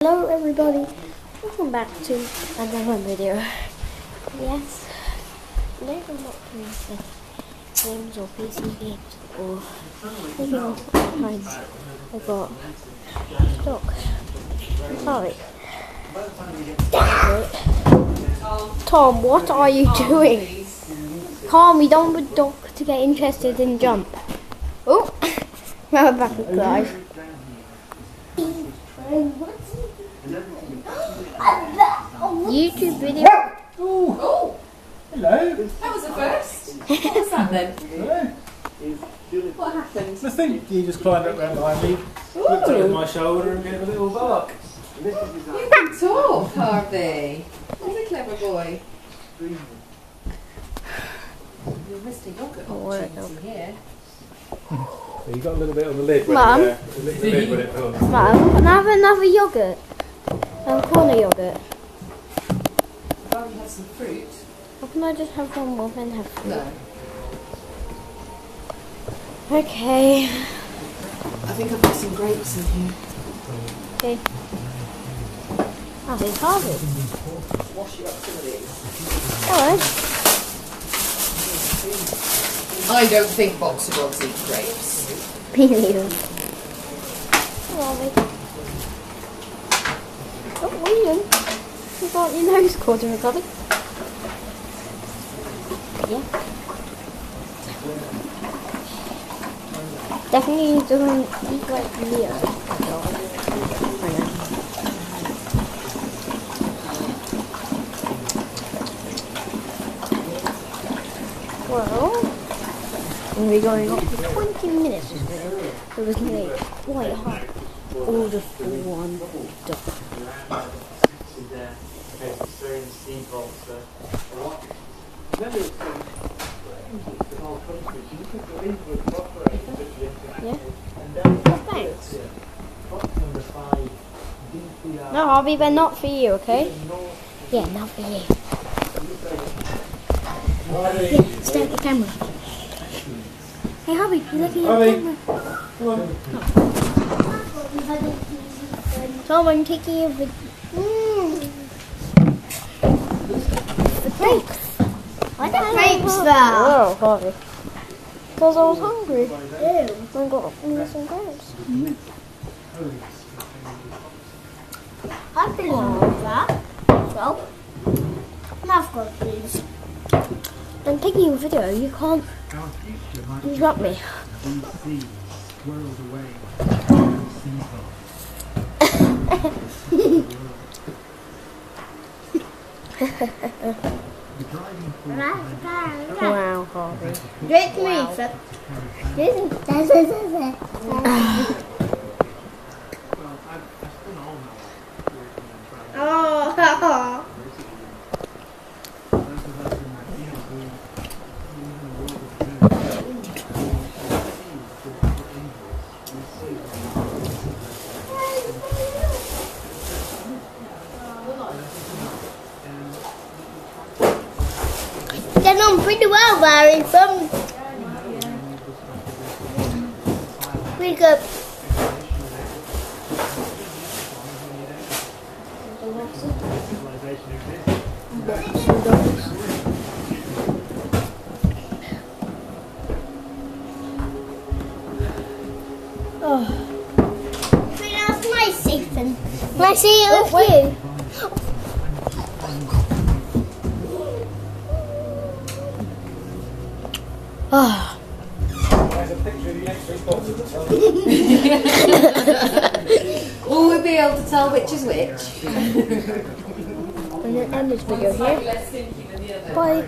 Hello everybody, welcome back to another video. Yes, today I'm not playing games or PC games or anything else kinds. I got stock. Sorry. Tom, what are you doing? Calm me down with dog to get interested in jump. Oh, now we're back with Clives. YouTube video. Oh! Hello! That was a first. What was that then? Hello. What happened? Nothing. You just climbed up round behind me, looked over my shoulder and gave a little bark. You can talk, Harvey. He's a clever boy. You're Mr. Yogurt opportunity here. So you got a little bit on the lid. Mum? The lid when it comes. Mum, can I have another yogurt? Corner yogurt. Well, you have some fruit. Or can I just have one more and have fruit? No. Okay. I think I've got some grapes in here. Okay. Oh, there's Harvey. Wash you up some of these. Alright. I don't think boxer dogs eat grapes. Me neither. Harvey. Oh, what are you doing? You got your nose caught in a cupboard. Yeah. Definitely doesn't eat like Leo. Well, we're going on for 20 minutes this video. It was made quite hard. All just for one dog. Yeah? Thanks. No, Harvey, they're not for you, okay? Yeah, not for you. Yeah, stay at the camera. Hey, Harvey, you're looking at the camera. Come on. Tom, I'm taking you with the grapes. What the grapes for? Oh, Harvey. Because I was hungry. Ew. I got me some grapes. I've been on that. Well, I've got these. I'm taking a video. You can't interrupt me. Wow, Harvey. Drink me. Oh. Getting on pretty well, Barry. Pretty good. That's nice, Ethan. Can I see it with you? Oh. There's a picture of the next week box at the top. Will we be able to tell which is which? I'm going to end this video here. Bye.